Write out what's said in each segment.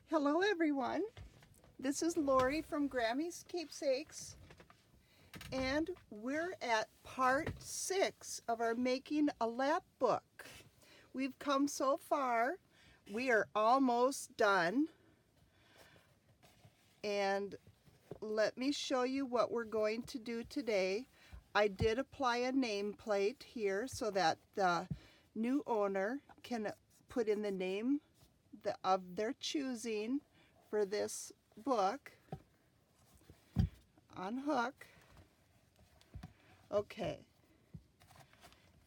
Hello everyone, this is Lori from Grammy's Keepsakes, and we're at part 6 of our Making a Lap book. We've come so far, we are almost done, and let me show you what we're going to do today. I did apply a nameplate here so that the new owner can put in the name of their choosing for this book. Unhook. Okay.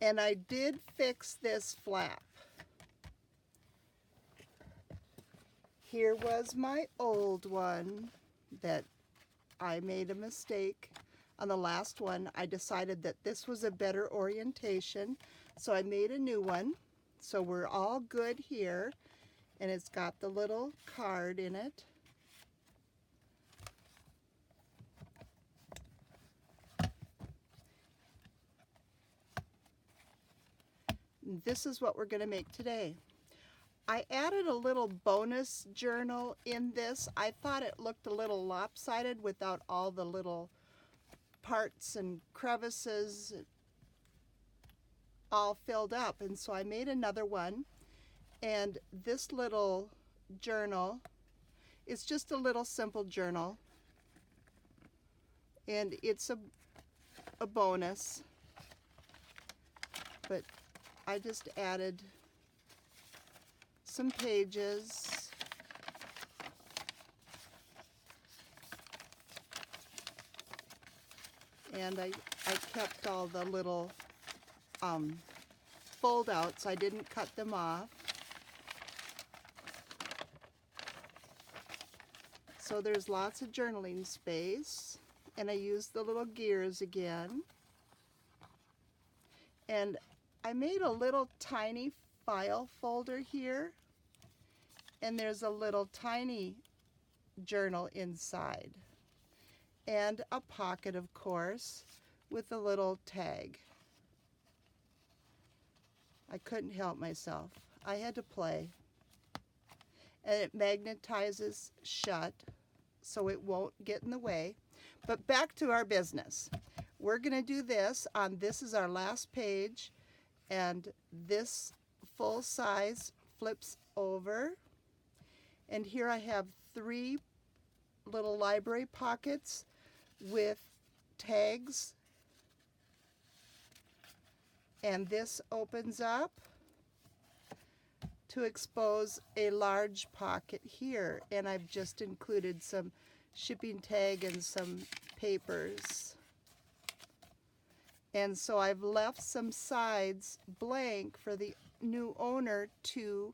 And I did fix this flap. Here was my old one that I made a mistake on the last one. I decided that this was a better orientation, so I made a new one. So we're all good here, and it's got the little card in it. This is what we're going to make today. I added a little bonus journal in this. I thought it looked a little lopsided without all the little parts and crevices all filled up, and so I made another one. And this little journal is just a little simple journal, and it's a bonus, but I just added some pages. And I kept all the little fold outs. I didn't cut them off. So there's lots of journaling space, and I used the little gears again. And I made a little tiny file folder here, and there's a little tiny journal inside, and a pocket, of course, with a little tag. I couldn't help myself. I had to play. And it magnetizes shut so it won't get in the way. But back to our business. We're going to do this on, this is our last page, and this full size flips over. And here I have 3 little library pockets with tags, and this opens up to expose a large pocket here, and I've just included some shipping tag and some papers. And so I've left some sides blank for the new owner to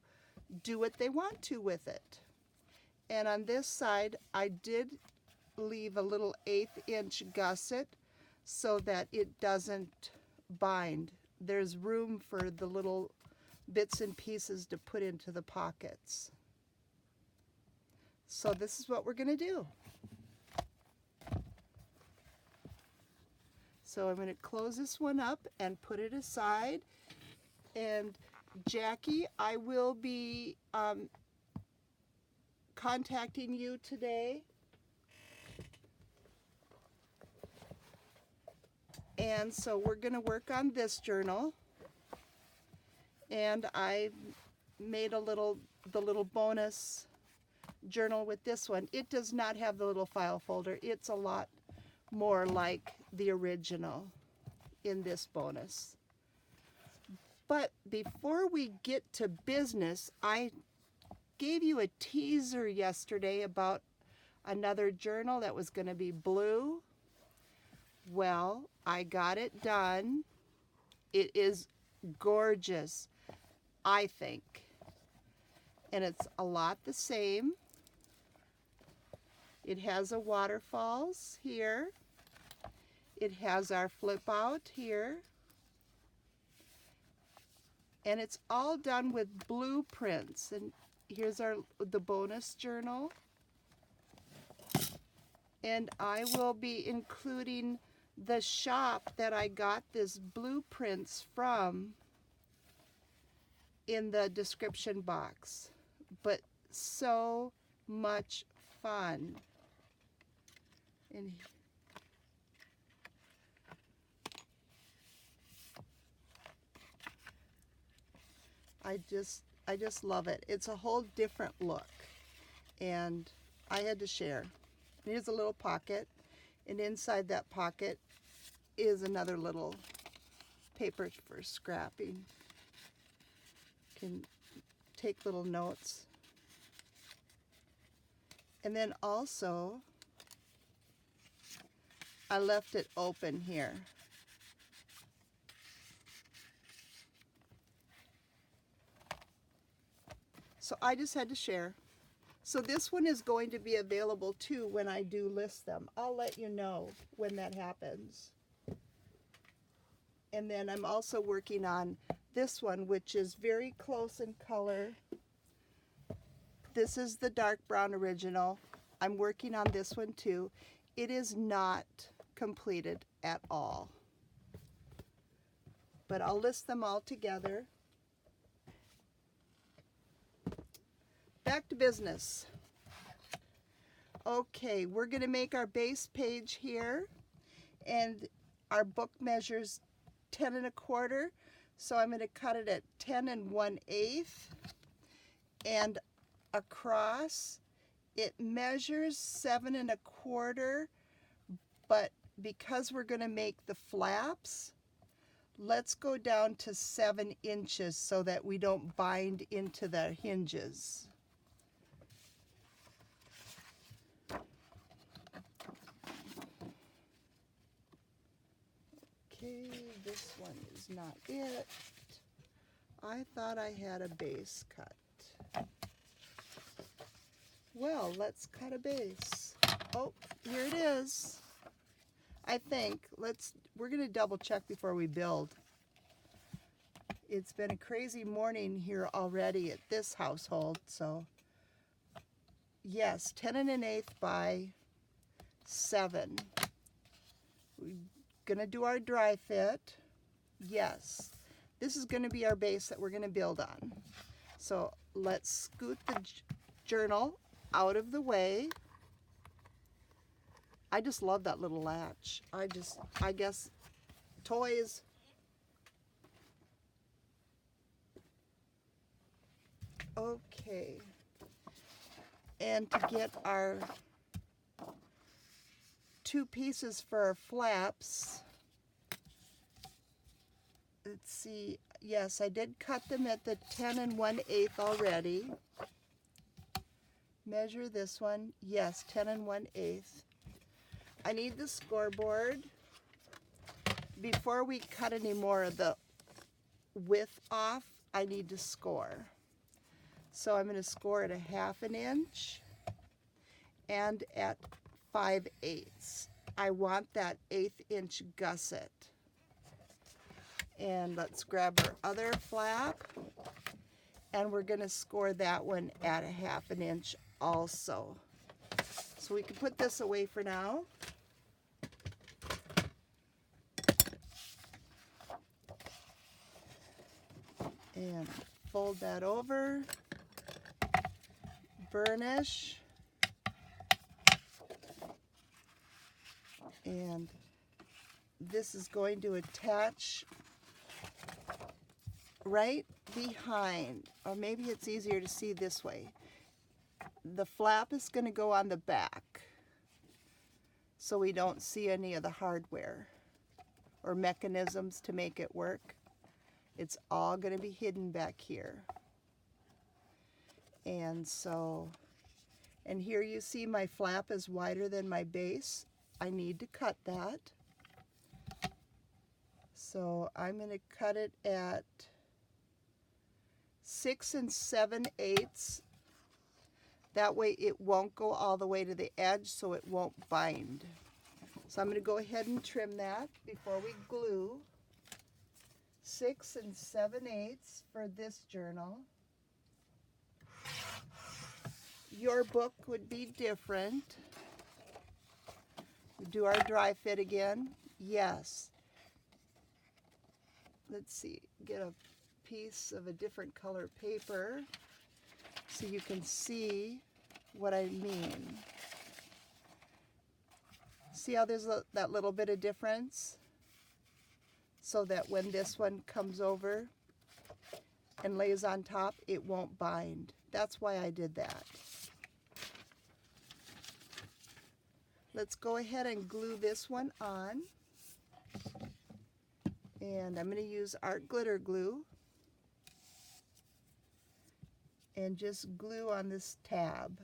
do what they want to with it. And on this side I did leave a little 1/8 inch gusset so that it doesn't bind. There's room for the little bits and pieces to put into the pockets. So this is what we're going to do. So I'm going to close this one up and put it aside. And Jackie, I will be contacting you today. And so we're going to work on this journal. And I made the little bonus journal with this one. It does not have the little file folder. It's a lot more like the original in this bonus. But before we get to business, I gave you a teaser yesterday about another journal that was going to be blue. Well, I got it done. It is gorgeous, I think. And it's a lot the same. It has a waterfalls here. It has our flip out here. And it's all done with blueprints. And here's the bonus journal. And I will be including the shop that I got this blueprints from in the description box. But so much fun. And I just love it. It's a whole different look, and I had to share. Here's a little pocket, and inside that pocket is another little paper for scrapping. Can take little notes. And then also, I left it open here. So I just had to share. So this one is going to be available too when I do list them. I'll let you know when that happens. And then I'm also working on this one, which is very close in color. This is the dark brown original. I'm working on this one too. It is not completed at all, but I'll list them all together. Back to business. Okay, we're going to make our base page here, and our book measures 10 1/4, so I'm going to cut it at 10 1/8, and across it measures 7 1/4, but because we're going to make the flaps, let's go down to 7 inches so that we don't bind into the hinges. Okay, this one is not it. I thought I had a base cut. Well, let's cut a base. Oh, here it is. I think we're going to double check before we build. It's been a crazy morning here already at this household, so yes, 10 1/8 by 7. We're going to do our dry fit. Yes, this is going to be our base that we're going to build on. So let's scoot the journal out of the way. I just love that little latch. I guess toys. Okay. And to get our 2 pieces for our flaps, let's see. Yes, I did cut them at the 10 1/8 already. Measure this one. Yes, 10 1/8. I need the scoreboard. Before we cut any more of the width off, I need to score. So I'm going to score at a 1/2 inch and at 5/8. I want that 1/8 inch gusset. And let's grab our other flap, and we're going to score that one at a 1/2 inch also. So we can put this away for now. And fold that over, burnish, and this is going to attach right behind, or maybe it's easier to see this way. The flap is going to go on the back so we don't see any of the hardware or mechanisms to make it work. It's all going to be hidden back here. And so, and here you see my flap is wider than my base. I need to cut that. So I'm going to cut it at 6 7/8. That way it won't go all the way to the edge, so it won't bind. So I'm going to go ahead and trim that before we glue. 6 7/8 for this journal. Your book would be different. We do our dry fit again. Yes. Let's see, get a piece of a different color paper so you can see what I mean. See how there's that little bit of difference? So that when this one comes over and lays on top, it won't bind. That's why I did that. Let's go ahead and glue this one on. And I'm going to use Art Glitter Glue. And just glue on this tab.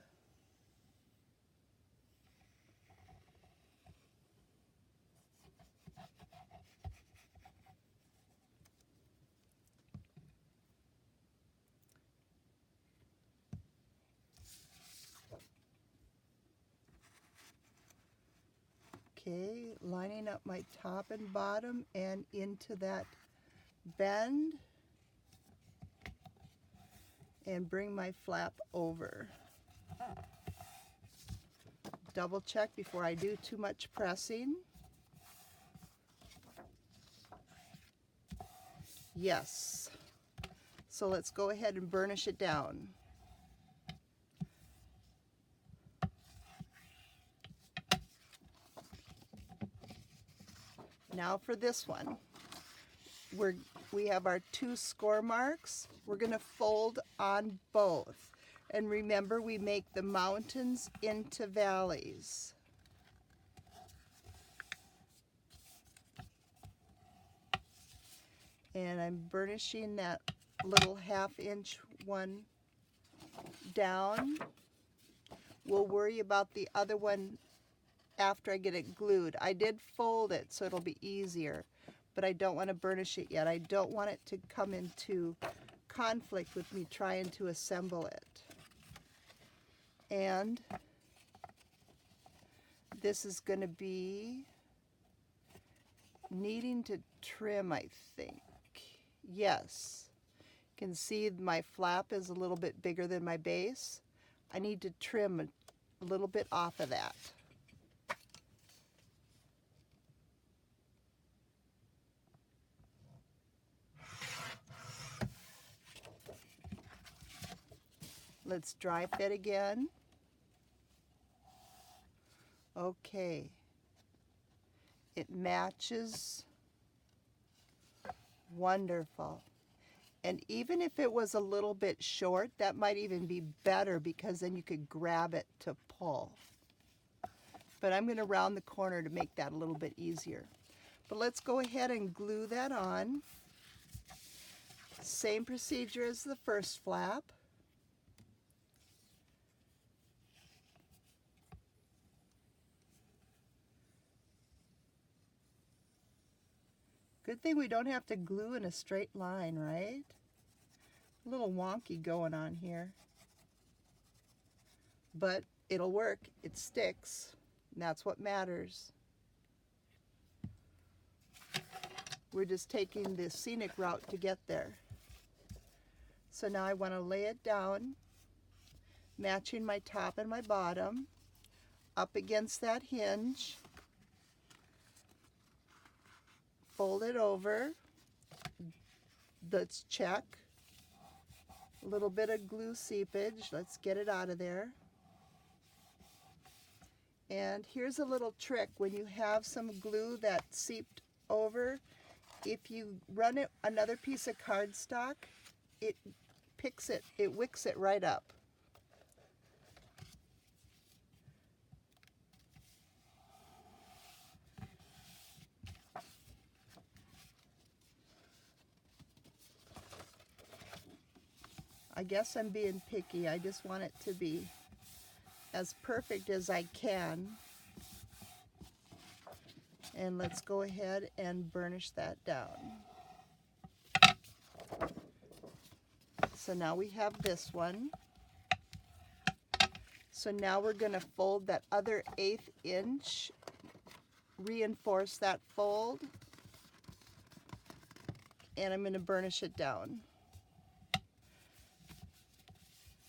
Okay, lining up my top and bottom and into that bend, and bring my flap over. Double check before I do too much pressing. Yes. So let's go ahead and burnish it down. Now for this one, we have our 2 score marks. We're going to fold on both. And remember, we make the mountains into valleys. And I'm burnishing that little 1/2 inch one down. We'll worry about the other one after I get it glued. I did fold it so it'll be easier, but I don't want to burnish it yet. I don't want it to come into conflict with me trying to assemble it. And this is going to be needing to trim, I think. Yes. You can see my flap is a little bit bigger than my base. I need to trim a little bit off of that. Let's dry fit again. Okay. It matches. Wonderful. And even if it was a little bit short, that might even be better because then you could grab it to pull. But I'm going to round the corner to make that a little bit easier. But let's go ahead and glue that on. Same procedure as the first flap. Good thing we don't have to glue in a straight line, right? A little wonky going on here. But it'll work. It sticks. And that's what matters. We're just taking the scenic route to get there. So now I want to lay it down, matching my top and my bottom, up against that hinge. Fold it over. Let's check. A little bit of glue seepage. Let's get it out of there. And here's a little trick. When you have some glue that seeped over, if you run it another piece of cardstock, it picks it, it wicks it right up. I guess I'm being picky. I just want it to be as perfect as I can. And let's go ahead and burnish that down. So now we have this one. So now we're going to fold that other 1/8 inch, reinforce that fold, and I'm going to burnish it down.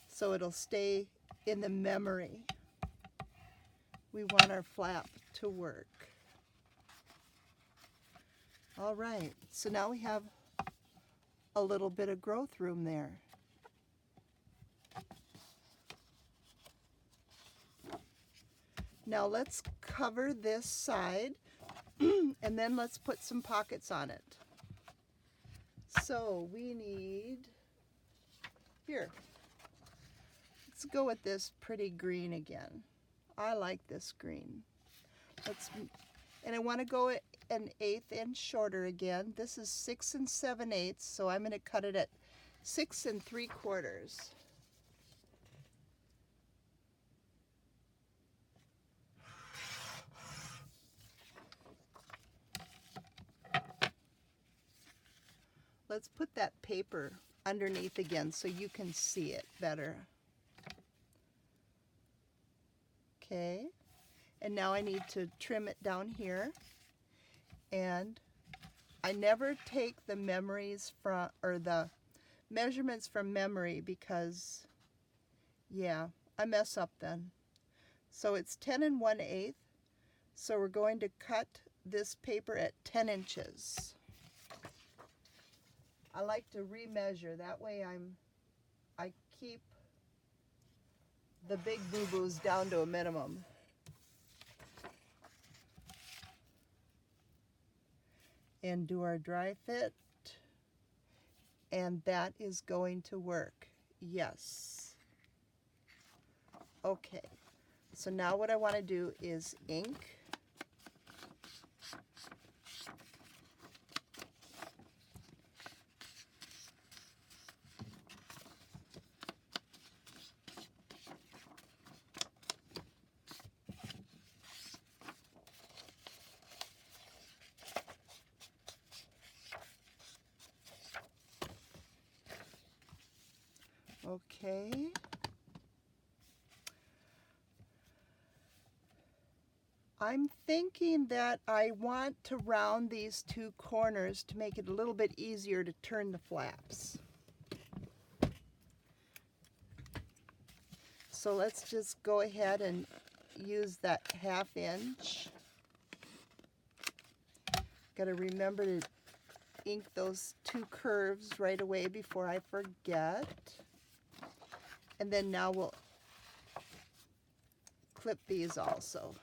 So it'll stay in the memory. We want our flap to work. All right, so now we have a little bit of growth room there. Now let's cover this side and then let's put some pockets on it. So we need, here, let's go with this pretty green again. I like this green. And I want to go an 1/8 inch shorter again. This is 6 7/8, so I'm going to cut it at 6 3/4. Let's put that paper underneath again so you can see it better. Okay, and now I need to trim it down here. And I never take the memories from, or the measurements from memory, because, yeah, I mess up then. So it's 10 1/8. So we're going to cut this paper at 10 inches. I like to remeasure. That way I keep the big boo-boos down to a minimum. And do our dry fit. And that is going to work. Yes. Okay. So now what I want to do is ink. Okay. I'm thinking that I want to round these two corners to make it a little bit easier to turn the flaps. So let's just go ahead and use that 1/2 inch. Got to remember to ink those two curves right away before I forget. And then now we'll clip these also.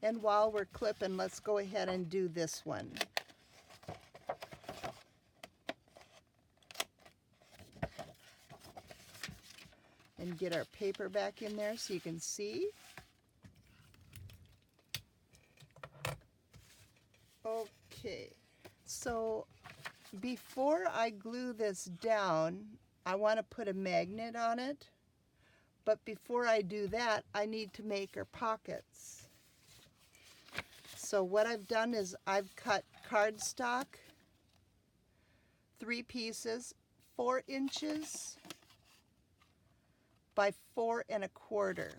And while we're clipping, let's go ahead and do this one. And get our paper back in there so you can see. Okay, so before I glue this down, I want to put a magnet on it. But before I do that, I need to make our pockets. So what I've done is I've cut cardstock, 3 pieces, 4 inches by 4 1/4.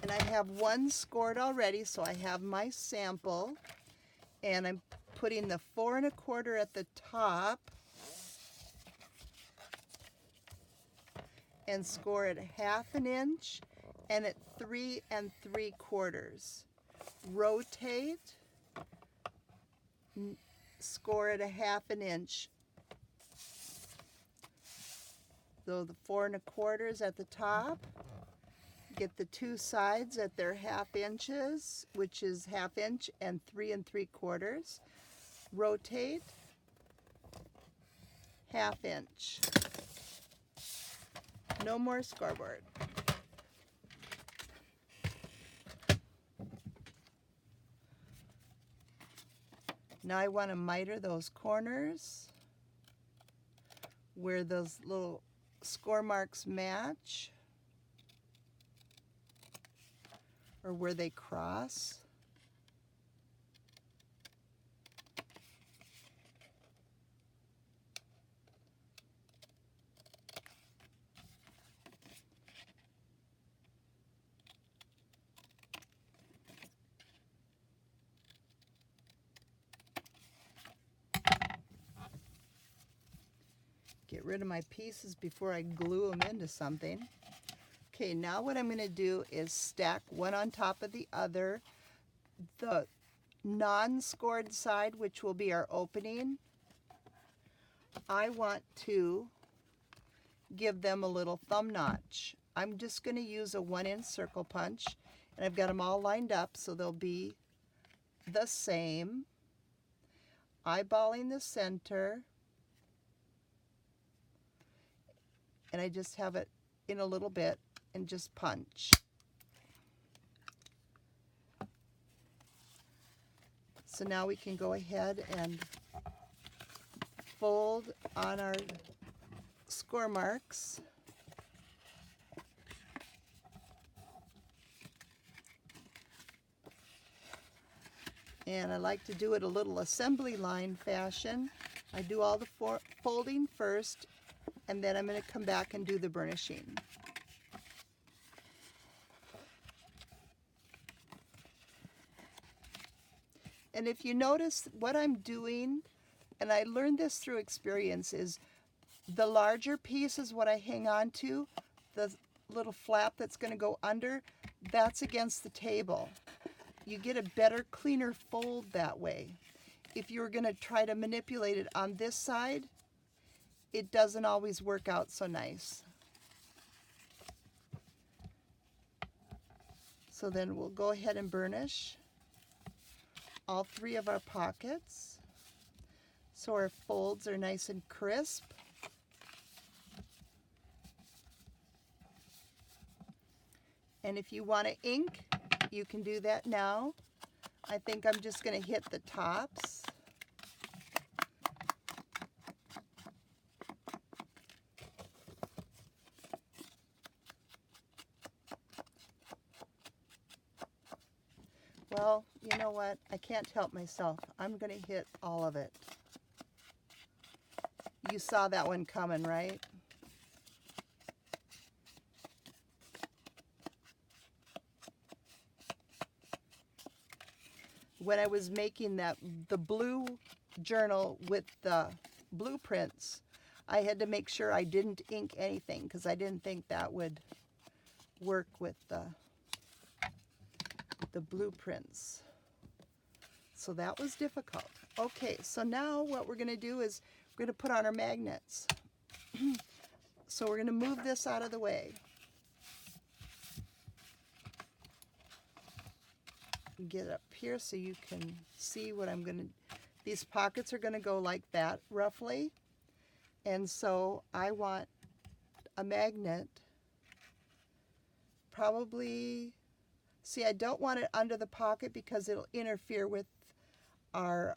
And I have one scored already, so I have my sample. And I'm putting the 4 1/4 at the top and score at 1/2 inch and at 3 3/4. Rotate, score at 1/2 inch. So the 4 1/4 at the top. Get the two sides at their 1/2 inches, which is 1/2 inch and 3 3/4. Rotate, 1/2 inch. No more scoreboard. Now I want to miter those corners where those little score marks match, or where they cross. Get rid of my pieces before I glue them into something. Okay, now what I'm going to do is stack one on top of the other. The non-scored side, which will be our opening, I want to give them a little thumb notch. I'm just going to use a 1-inch circle punch, and I've got them all lined up so they'll be the same. Eyeballing the center, and I just have it in a little bit and just punch. So now we can go ahead and fold on our score marks. And I like to do it a little assembly line fashion. I do all the folding first, and then I'm going to come back and do the burnishing. And if you notice what I'm doing, and I learned this through experience, is the larger piece is what I hang on to. The little flap that's going to go under, that's against the table. You get a better, cleaner fold that way. If you're going to try to manipulate it on this side, it doesn't always work out so nice. So then we'll go ahead and burnish all 3 of our pockets so our folds are nice and crisp. And if you want to ink, you can do that now. I think I'm just going to hit the tops. Well, you know what? I can't help myself. I'm going to hit all of it. You saw that one coming, right? When I was making the blue journal with the blueprints, I had to make sure I didn't ink anything because I didn't think that would work with the blueprints. So that was difficult. Okay, so now what we're going to do is we're going to put on our magnets. So we're going to move this out of the way. Get up here so you can see what I'm going to... These pockets are going to go like that, roughly. And so I want a magnet, probably... See, I don't want it under the pocket because it'll interfere with our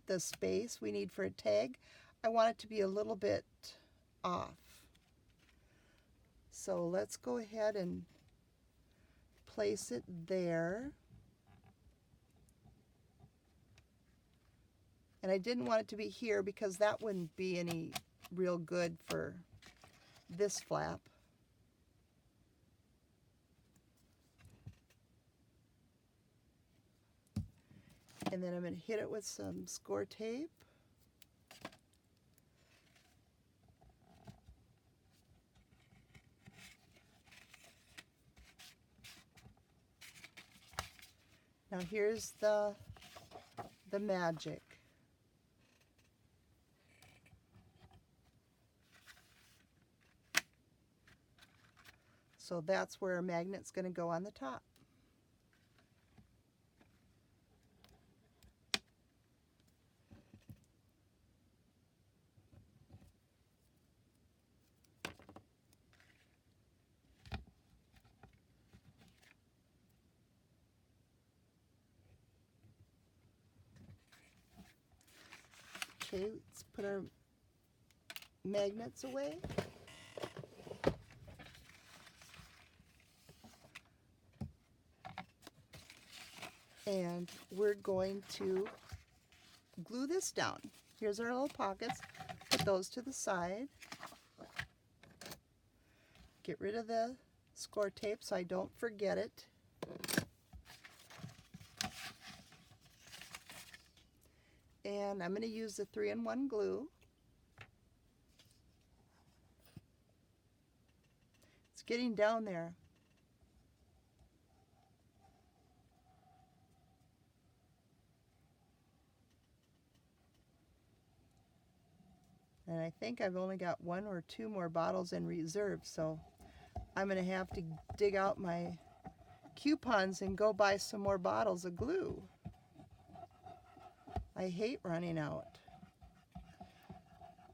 the space we need for a tag. I want it to be a little bit off. So let's go ahead and place it there. And I didn't want it to be here because that wouldn't be any real good for this flap. And then I'm going to hit it with some score tape. Now here's the magic. So that's where a magnet's going to go on the top. Okay, let's put our magnets away. And we're going to glue this down. Here's our little pockets. Put those to the side. Get rid of the score tape so I don't forget it. And I'm going to use the 3-in-1 glue. It's getting down there. And I think I've only got 1 or 2 more bottles in reserve, so I'm going to have to dig out my coupons and go buy some more bottles of glue. I hate running out.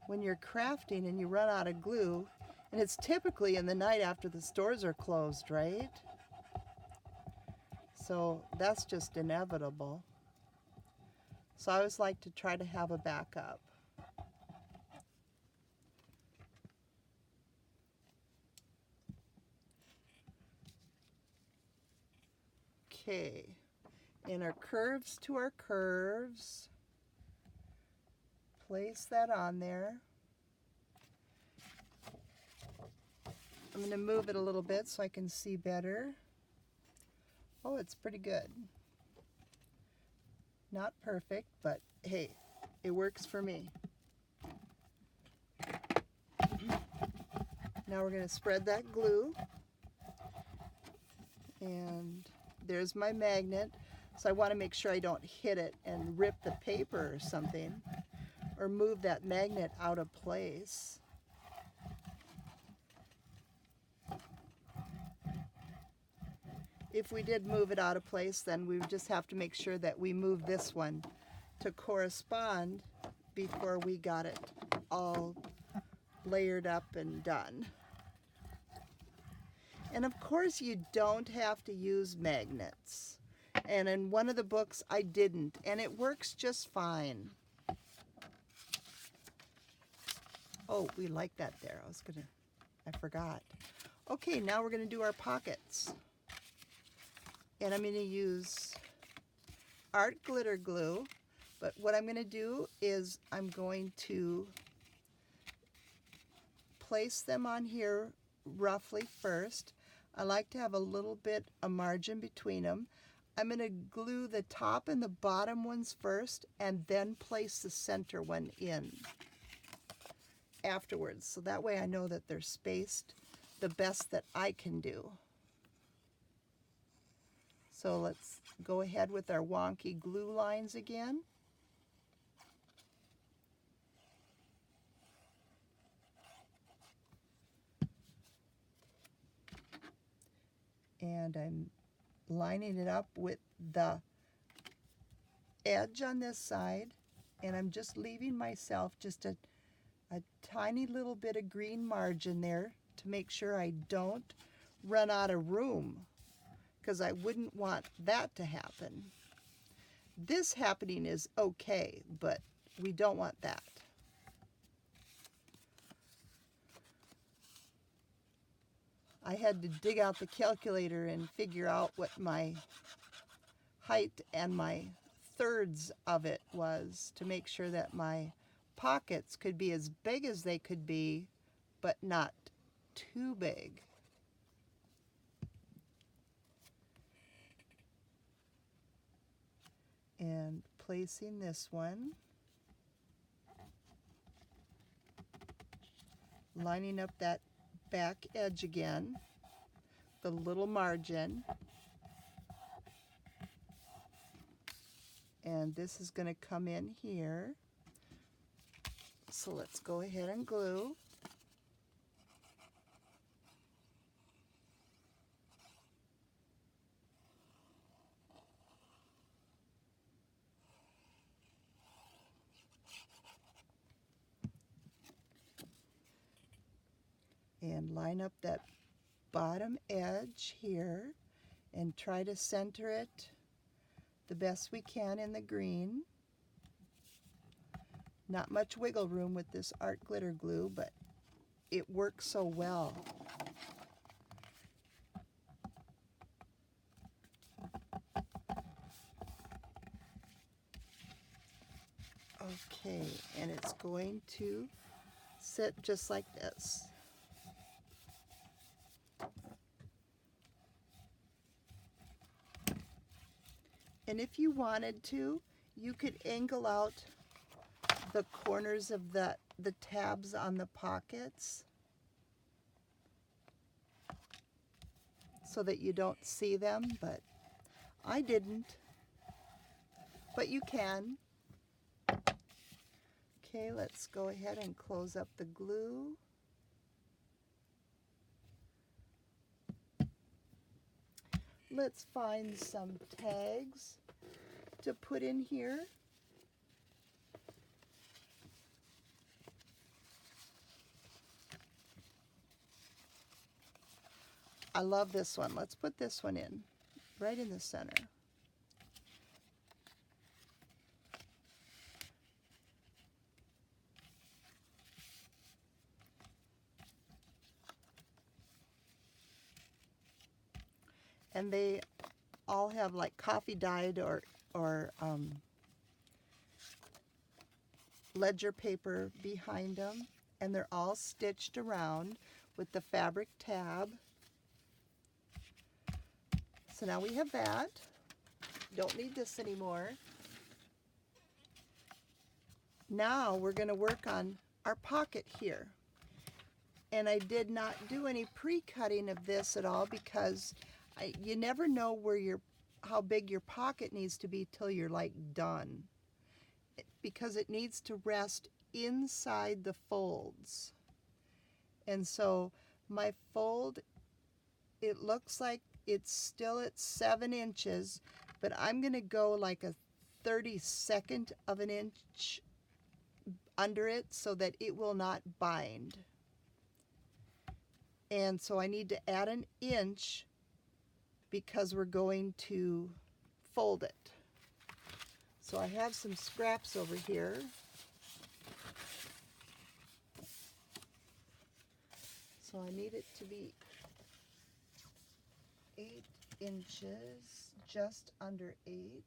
When you're crafting and you run out of glue, and it's typically in the night after the stores are closed, right? So that's just inevitable. So I always like to try to have a backup. Okay, and our curves to our curves. Place that on there. I'm going to move it a little bit so I can see better. Oh, it's pretty good. Not perfect, but hey, it works for me. Now we're going to spread that glue. And there's my magnet. So I want to make sure I don't hit it and rip the paper or something, or move that magnet out of place. If we did move it out of place, then we would just have to make sure that we move this one to correspond before we got it all layered up and done. And of course you don't have to use magnets. And in one of the books I didn't, and it works just fine. Oh, we like that there. I forgot. Okay, now we're gonna do our pockets. And I'm going to use art glitter glue, but what I'm going to do is I'm going to place them on here roughly first. I like to have a little bit of margin between them. I'm going to glue the top and the bottom ones first and then place the center one in afterwards. So that way I know that they're spaced the best that I can do. So let's go ahead with our wonky glue lines again. And I'm lining it up with the edge on this side, and I'm just leaving myself just a tiny little bit of green margin there to make sure I don't run out of room, because I wouldn't want that to happen. This happening is okay, but we don't want that. I had to dig out the calculator and figure out what my height and my thirds of it was to make sure that my pockets could be as big as they could be, but not too big. And placing this one, lining up that back edge again, the little margin, and this is going to come in here. So let's go ahead and glue. And line up that bottom edge here and try to center it the best we can in the green. Not much wiggle room with this art glitter glue, but it works so well. Okay, and it's going to sit just like this. And if you wanted to, you could angle out the corners of the tabs on the pockets so that you don't see them, but I didn't. But you can. Okay, let's go ahead and close up the glue. Let's find some tags to put in here. I love this one. Let's put this one in, right in the center. And they all have like coffee dyed or ledger paper behind them, and they're all stitched around with the fabric tab. So now we have that. Don't need this anymore. Now we're going to work on our pocket here. And I did not do any pre-cutting of this at all because you never know how big your pocket needs to be till you're like done. Because it needs to rest inside the folds. And so my fold, it looks like it's still at 7 inches, but I'm going to go like a 32nd of an inch under it so that it will not bind. And so I need to add an inch because we're going to fold it. So I have some scraps over here. So I need it to be 8 inches, just under 8.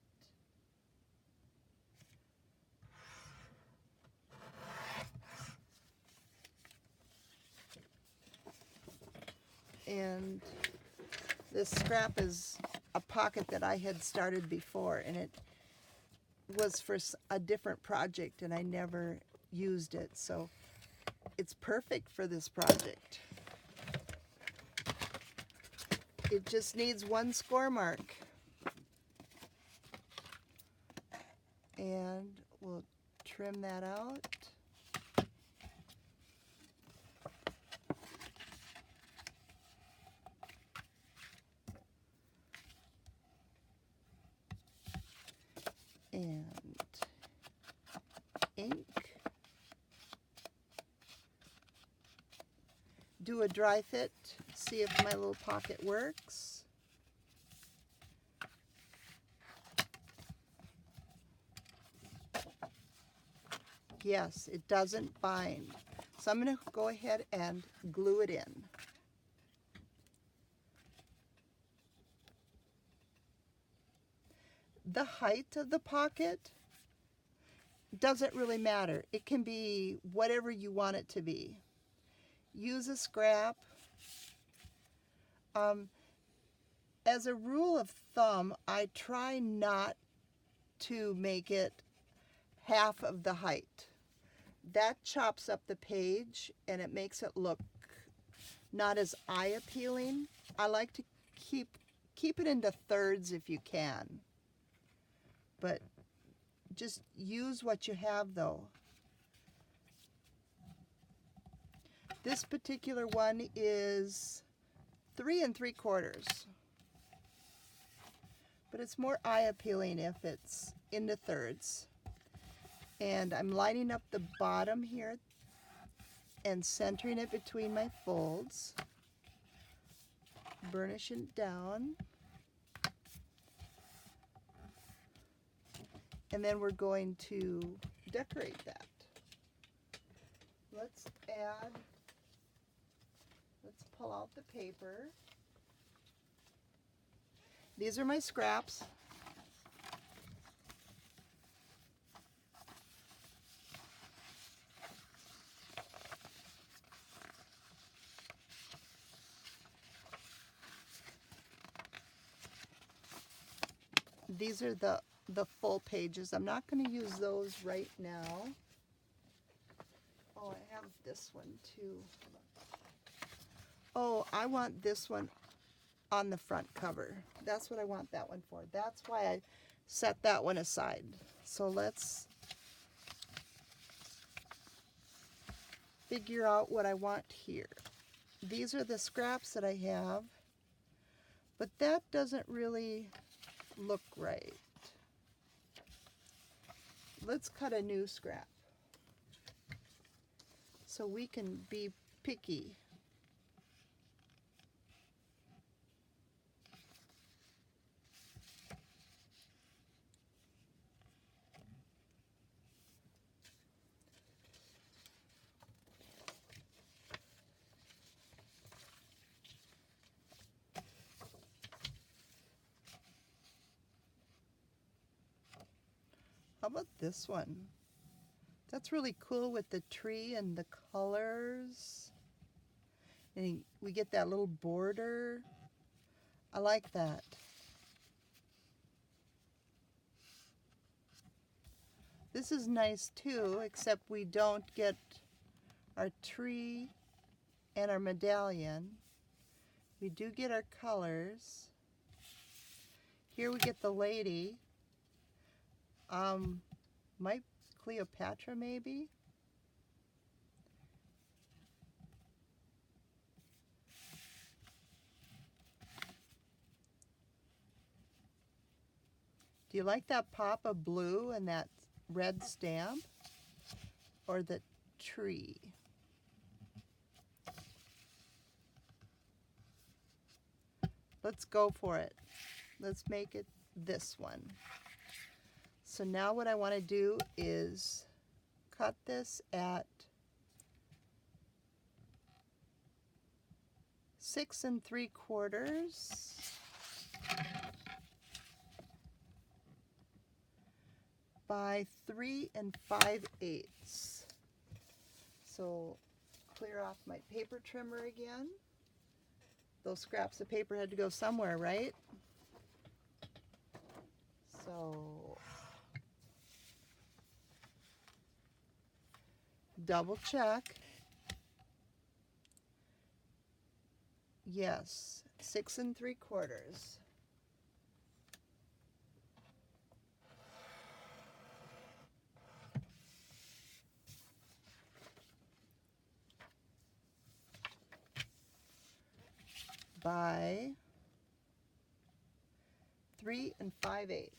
And this scrap is a pocket that I had started before, and it was for a different project and I never used it, so it's perfect for this project. It just needs one score mark, and we'll trim that out. And ink. Do a dry fit, see if my little pocket works. Yes, it doesn't bind. So I'm going to go ahead and glue it in. The height of the pocket doesn't really matter. It can be whatever you want it to be. Use a scrap. As a rule of thumb, I try not to make it half of the height. That chops up the page and it makes it look not as eye appealing. I like to keep it into thirds if you can. But just use what you have though. This particular one is 3 3/4. But it's more eye appealing if it's into thirds. And I'm lining up the bottom here and centering it between my folds. Burnishing it down. And then we're going to decorate that. Let's pull out the paper. These are my scraps. These are the full pages. I'm not going to use those right now. Oh, I have this one too. Oh, I want this one on the front cover. That's what I want that one for. That's why I set that one aside. So let's figure out what I want here. These are the scraps that I have, but that doesn't really look right. Let's cut a new scrap so we can be picky. How about this one? That's really cool with the tree and the colors. And we get that little border. I like that. This is nice too, except we don't get our tree and our medallion. We do get our colors. Here we get the lady. Might Cleopatra maybe? Do you like that pop of blue and that red stamp? Or the tree? Let's go for it. Let's make it this one. So now what I want to do is cut this at 6 3/4 by 3 5/8. So clear off my paper trimmer again. Those scraps of paper had to go somewhere, right? So double check. Yes, 6 3/4. By 3 5/8.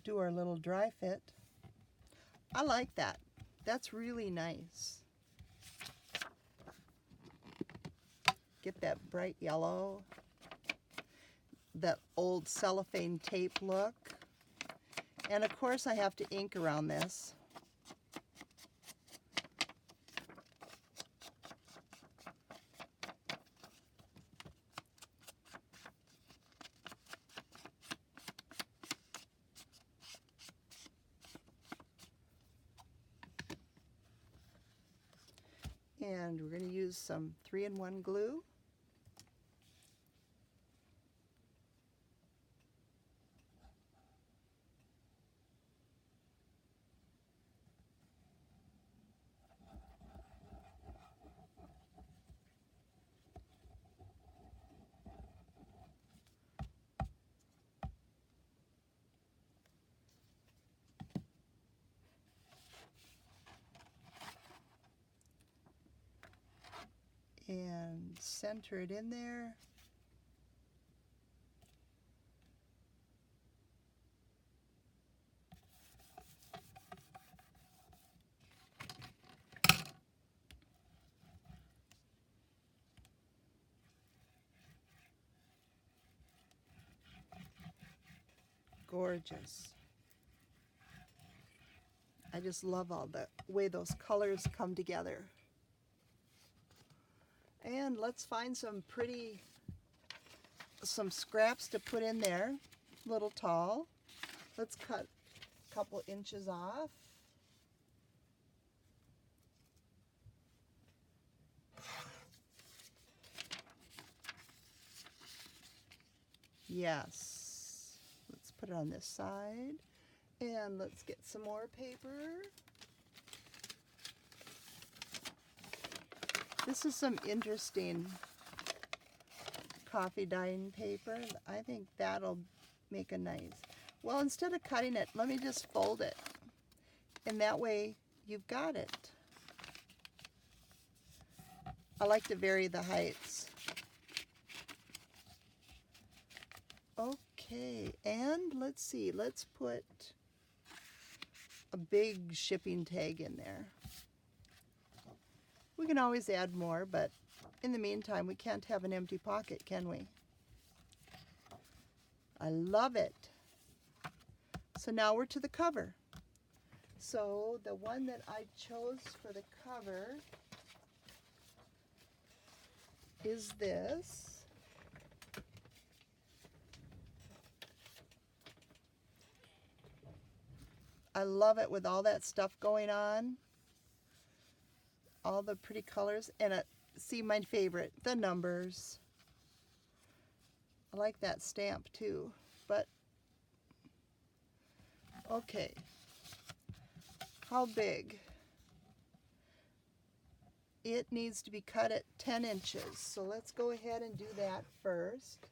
Do our little dry fit. I like that. That's really nice. Get that bright yellow, that old cellophane tape look. And of course I have to ink around this. And we're going to use some 3-in-1 glue. And center it in there. Gorgeous. I just love all the way those colors come together. And let's find some scraps to put in there, a little tall. Let's cut a couple inches off. Yes. Let's put it on this side. And let's get some more paper. This is some interesting coffee dyeing paper. I think that'll make a nice. Well, instead of cutting it, let me just fold it. And that way you've got it. I like to vary the heights. Okay, and let's see, let's put a big shipping tag in there. We can always add more, but in the meantime, we can't have an empty pocket, can we? I love it. So now we're to the cover. So the one that I chose for the cover is this. I love it with all that stuff going on. All the pretty colors. And see my favorite, the numbers. I like that stamp too. But, okay. How big? It needs to be cut at 10 inches. So let's go ahead and do that first.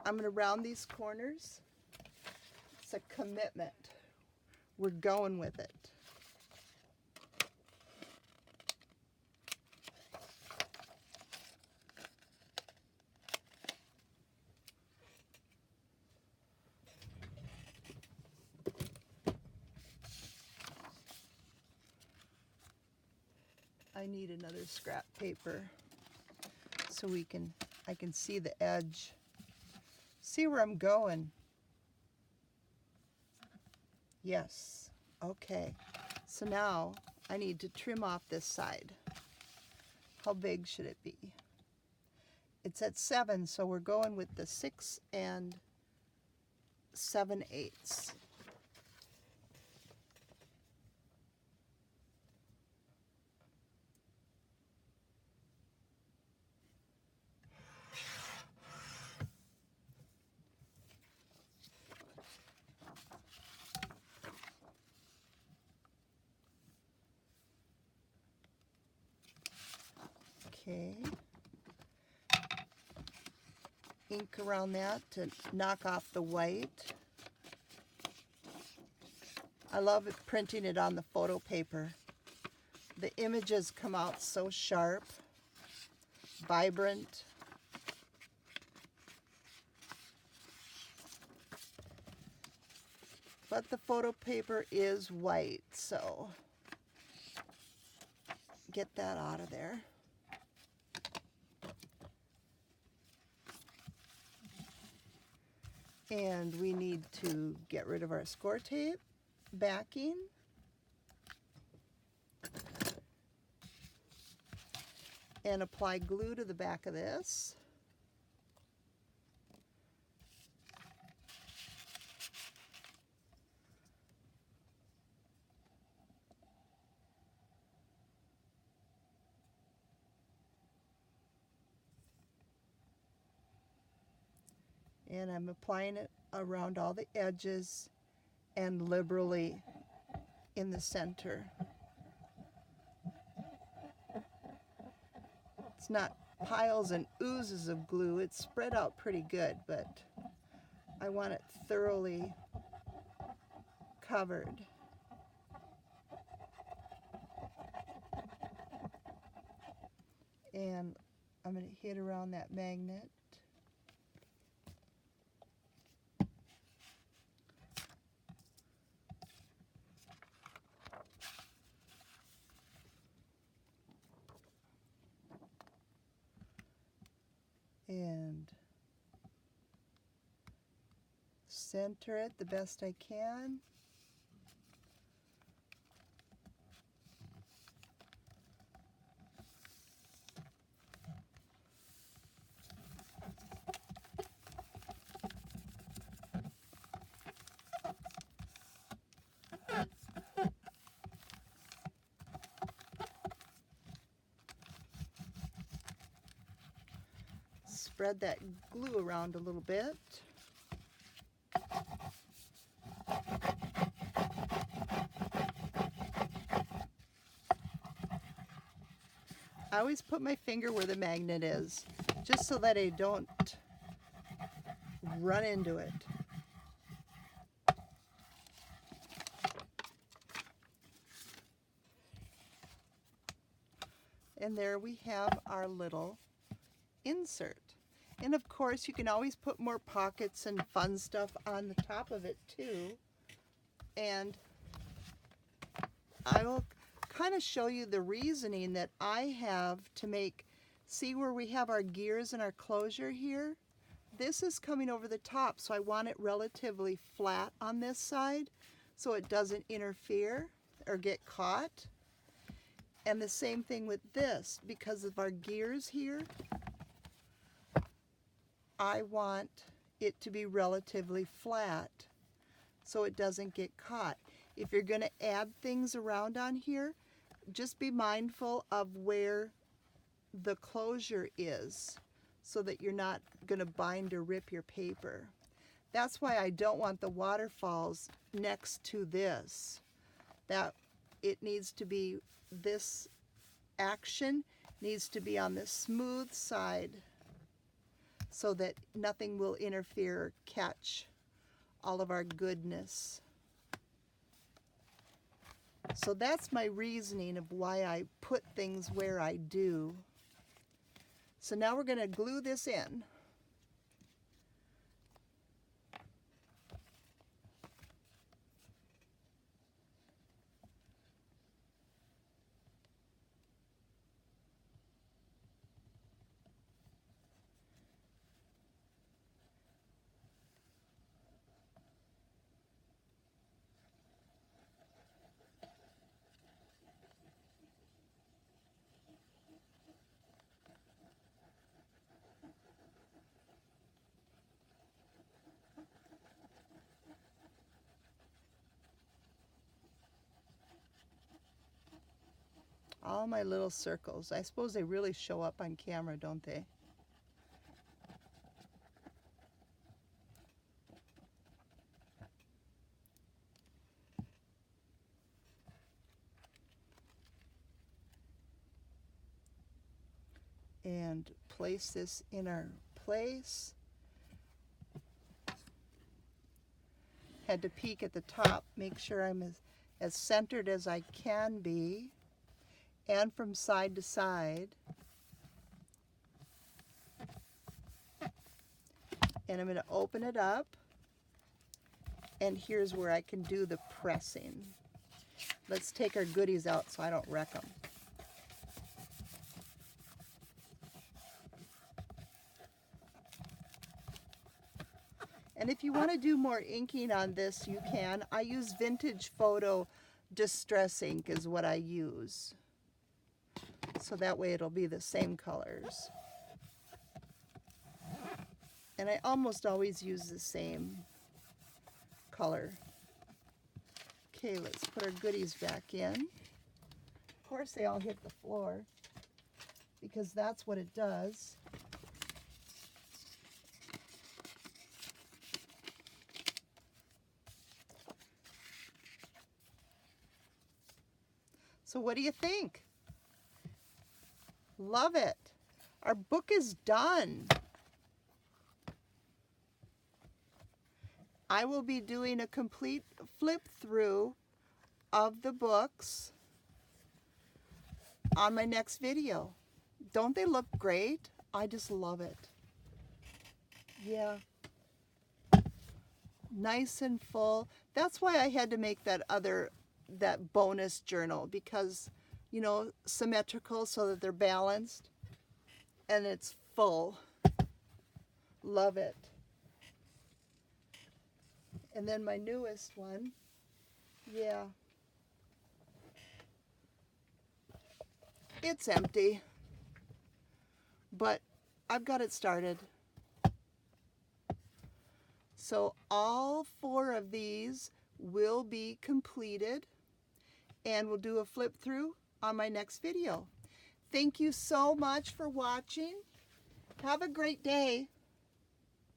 I'm going to round these corners. It's a commitment. We're going with it. I need another scrap paper so I can see the edge. See where I'm going. Yes. Okay. So now I need to trim off this side. How big should it be? It's at 7, so we're going with the 6 7/8. Okay. Ink around that to knock off the white. I love it printing it on the photo paper. The images come out so sharp, vibrant. But the photo paper is white, so get that out of there. And we need to get rid of our score tape backing. And apply glue to the back of this. And I'm applying it around all the edges and liberally in the center. It's not piles and oozes of glue. It's spread out pretty good, but I want it thoroughly covered. And I'm going to hit around that magnet. And center it the best I can. spread that glue around a little bit. I always put my finger where the magnet is, just so that I don't run into it. And there we have our little insert. And of course, you can always put more pockets and fun stuff on the top of it too. And I will kind of show you the reasoning that I have to make, see where we have our gears and our closure here? This is coming over the top, so I want it relatively flat on this side so it doesn't interfere or get caught. And the same thing with this, because of our gears here, I want it to be relatively flat so it doesn't get caught. If you're going to add things around on here, just be mindful of where the closure is so that you're not going to bind or rip your paper. That's why I don't want the waterfalls next to this. That it needs to be, this action needs to be on the smooth side so that nothing will interfere or catch all of our goodness. So that's my reasoning of why I put things where I do. So now we're going to glue this in. All my little circles. I suppose they really show up on camera, don't they? And place this in our place. Had to peek at the top, make sure I'm as centered as I can be, and from side to side. And I'm going to open it up, and here's where I can do the pressing. Let's take our goodies out so I don't wreck them. And if you want to do more inking on this, you can. I use Vintage Photo Distress Ink is what I use. So that way it'll be the same colors. And I almost always use the same color. Okay, let's put our goodies back in. Of course they all hit the floor because that's what it does. So what do you think? Love it. Our book is done. I will be doing a complete flip through of the books on my next video. Don't they look great? I just love it. Yeah. Nice and full. That's why I had to make that bonus journal, because, you know, symmetrical so that they're balanced, and it's full. Love it. And then my newest one, yeah, it's empty, but I've got it started. So all 4 of these will be completed, and we'll do a flip through on my next video. Thank you so much for watching, Have a great day.